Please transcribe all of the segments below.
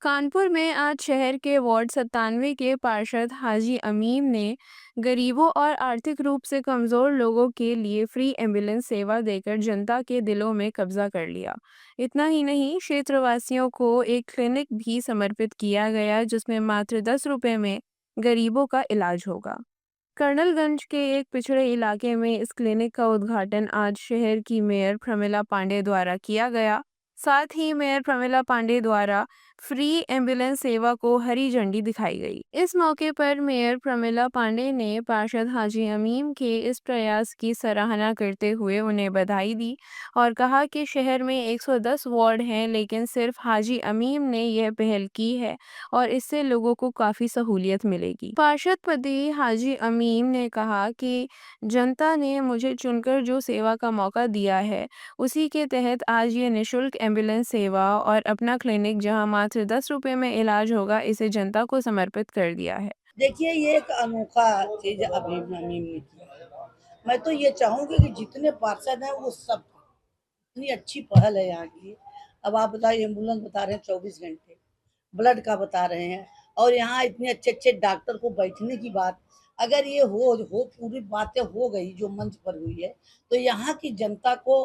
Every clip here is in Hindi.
कानपुर में आज शहर के वार्ड 97 के पार्षद हाजी अमीम ने गरीबों और आर्थिक रूप से कमज़ोर लोगों के लिए फ्री एम्बुलेंस सेवा देकर जनता के दिलों में कब्जा कर लिया। इतना ही नहीं, क्षेत्रवासियों को एक क्लिनिक भी समर्पित किया गया जिसमें मात्र 10 रुपए में गरीबों का इलाज होगा। कर्नलगंज के एक पिछड़े इलाके में इस क्लिनिक का उद्घाटन आज शहर की मेयर प्रमिला पांडे द्वारा किया गया। साथ ही मेयर प्रमिला पांडे द्वारा फ्री एम्बुलेंस सेवा को हरी झंडी दिखाई गई। इस मौके पर मेयर प्रमिला पांडे ने पार्षद हाजी अमीम के इस प्रयास की सराहना करते हुए उन्हें बधाई दी और कहा कि शहर में 110 वार्ड हैं, लेकिन सिर्फ हाजी अमीम ने यह पहल की है और इससे लोगों को काफ़ी सहूलियत मिलेगी। पार्षद पति हाजी अमीम ने कहा कि जनता ने मुझे चुनकर जो सेवा का मौका दिया है, उसी के तहत आज ये निःशुल्क एम्बुलेंस सेवा और अपना क्लिनिक जहां मात्र 10 रुपए में इलाज होगा, इसे जनता को समर्पित कर दिया है। देखिए, ये एक अनोखा चीज अभी अमीम ने किया है। मैं तो ये चाहूंगी कि जितने पार्षद हैं वो सब, इतनी अच्छी पहल है यहाँ की। अब आप बताइए, एम्बुलेंस बता रहे हैं 24 घंटे, ब्लड का बता रहे हैं, और यहाँ इतने अच्छे अच्छे डॉक्टर को बैठने की बात, अगर ये हो पूरी बातें हो गई जो मंच पर हुई है, तो यहाँ की जनता को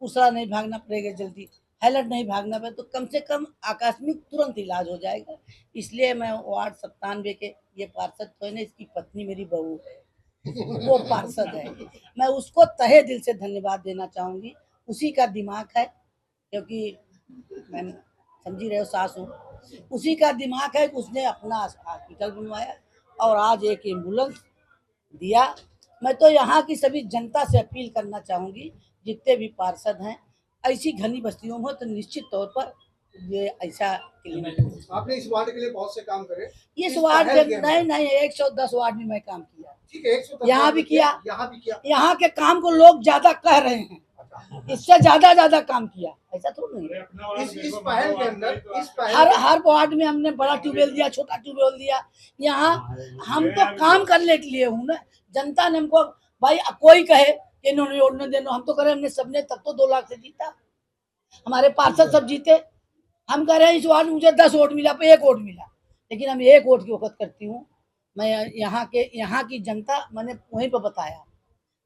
दूसरा नहीं भागना पड़ेगा, जल्दी हाईलाइट नहीं भागना पड़ेगा, तो कम से कम आकस्मिक तुरंत इलाज हो जाएगा। इसलिए मैं वार्ड 97 के ये पार्षद तो है ना, इसकी पत्नी मेरी बहू है, वो पार्षद है, मैं उसको तहे दिल से धन्यवाद देना चाहूंगी। उसी का दिमाग है, क्योंकि मैं समझी रहे हो सास हूँ, उसी का दिमाग है कि उसने अपना हॉस्पिटल बनवाया और आज एक एम्बुलेंस दिया। मैं तो यहाँ की सभी जनता से अपील करना चाहूंगी, जितने भी पार्षद हैं, ऐसी घनी बस्तियों में तो निश्चित तौर पर ये ऐसा क्लिनिक। आपने इस वार्ड के लिए बहुत से काम करे। इस वार्ड में नहीं 110 वार्ड में मैं काम किया। ठीक है, 110 यहाँ भी किया, यहाँ भी किया। यहाँ के काम को लोग ज्यादा कह रहे हैं, इससे ज्यादा काम किया, ऐसा तो नहीं है। इस पहल के अंदर हर वार्ड में हमने बड़ा ट्यूबवेल दिया, छोटा ट्यूबवेल दिया। यहाँ हम तो काम करने के लिए हूँ ना, जनता ने हमको, भाई कोई कहे कि इन्होंने ओढ़ने देना, हम तो करे हमने सबने, तब तो 2 लाख से जीता, हमारे पार्षद सब जीते। हम कह रहे हैं इस वार्ड में मुझे 10 वोट मिला, 1 वोट मिला, लेकिन हम 1 वोट की वक़्त करती हूँ। मैं यहाँ की जनता, मैंने वहीं पर बताया,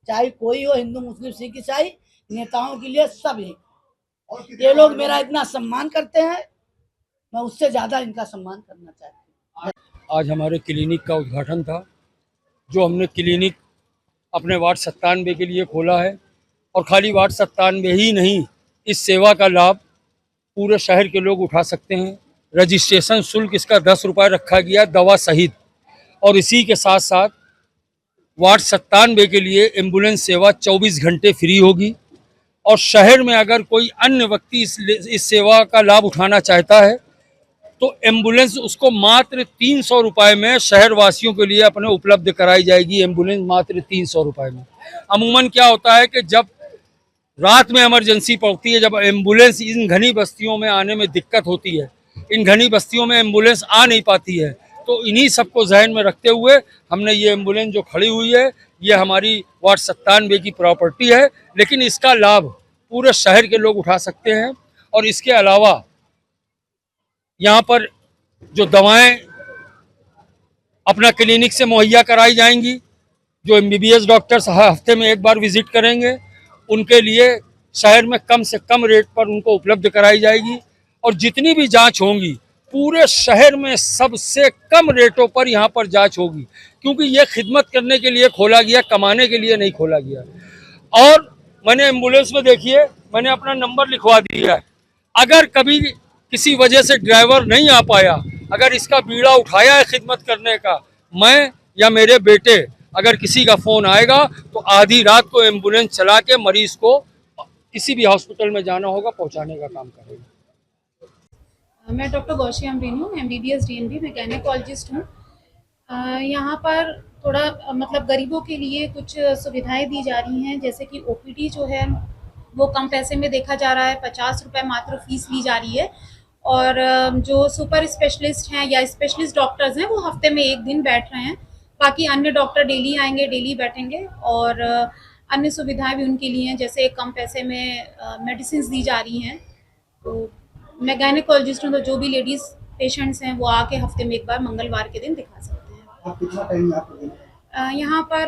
चाहे कोई हो, हिंदू मुस्लिम सिख ईसाई, नेताओं के लिए सब एक। ये लोग मेरा इतना सम्मान करते हैं, मैं उससे ज्यादा इनका सम्मान करना चाहती हूँ। आज हमारे क्लिनिक का उद्घाटन था, जो हमने क्लिनिक अपने वार्ड 97 के लिए खोला है। और खाली वार्ड 97 ही नहीं, इस सेवा का लाभ पूरे शहर के लोग उठा सकते हैं। रजिस्ट्रेशन शुल्क इसका 10 रुपये रखा गया, दवा सहित। और इसी के साथ साथ वार्ड 97 के लिए एम्बुलेंस सेवा 24 घंटे फ्री होगी। और शहर में अगर कोई अन्य व्यक्ति इस सेवा का लाभ उठाना चाहता है, तो एम्बुलेंस उसको मात्र 300 रुपये में शहर वासियों के लिए अपने उपलब्ध कराई जाएगी। एम्बुलेंस मात्र 300 रुपये में। अमूमन क्या होता है कि जब रात में इमरजेंसी पड़ती है, जब एम्बुलेंस इन घनी बस्तियों में आने में दिक्कत होती है, इन घनी बस्तियों में एम्बुलेंस आ नहीं पाती है, तो इन्हीं सबको जहन में रखते हुए हमने ये एम्बुलेंस जो खड़ी हुई है, ये हमारी वार्ड 97 की प्रॉपर्टी है, लेकिन इसका लाभ पूरे शहर के लोग उठा सकते हैं। और इसके अलावा यहाँ पर जो दवाएं अपना क्लिनिक से मुहैया कराई जाएंगी, जो MBBS डॉक्टर्स हफ्ते में 1 बार विजिट करेंगे, उनके लिए शहर में कम से कम रेट पर उनको उपलब्ध कराई जाएगी। और जितनी भी जांच होंगी, पूरे शहर में सबसे कम रेटों पर यहाँ पर जांच होगी, क्योंकि ये खिदमत करने के लिए खोला गया, कमाने के लिए नहीं खोला गया। और मैंने एम्बुलेंस में, देखिए, मैंने अपना नंबर लिखवा दिया है। अगर कभी किसी वजह से ड्राइवर नहीं आ पाया, अगर इसका बीड़ा उठाया है खिदमत करने का, मैं या मेरे बेटे, अगर किसी का फ़ोन आएगा तो आधी रात को एम्बुलेंस चला के मरीज को किसी भी हॉस्पिटल में जाना होगा पहुंचाने का काम करेंगे। मैं डॉक्टर गौशिया अमरीन हूँ, MBBS DNB, मैं गायनेकोलॉजिस्ट हूँ। यहाँ पर थोड़ा मतलब गरीबों के लिए कुछ सुविधाएं दी जा रही हैं, जैसे कि OPD जो है वो कम पैसे में देखा जा रहा है, 50 रुपये मात्र फीस ली जा रही है। और जो सुपर स्पेशलिस्ट हैं या स्पेशलिस्ट डॉक्टर्स हैं, वो हफ्ते में 1 दिन बैठ रहे हैं। बाकी अन्य डॉक्टर डेली आएंगे, डेली बैठेंगे। और अन्य सुविधाएं भी उनके लिए हैं, जैसे कम पैसे में मेडिसिन दी जा रही हैं। तो मैं गायनेकोलॉजिस्ट हूँ, तो जो भी लेडीज़ पेशेंट्स हैं वो आके हफ्ते में एक बार मंगलवार के दिन दिखा सकते हैं। आप कितना टाइम यहाँ पर देंगे? यहाँ पर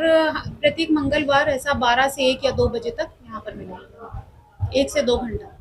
प्रत्येक मंगलवार ऐसा 12 से 1 या 2 बजे तक यहाँ पर मिलेगा, 1 से 2 घंटा।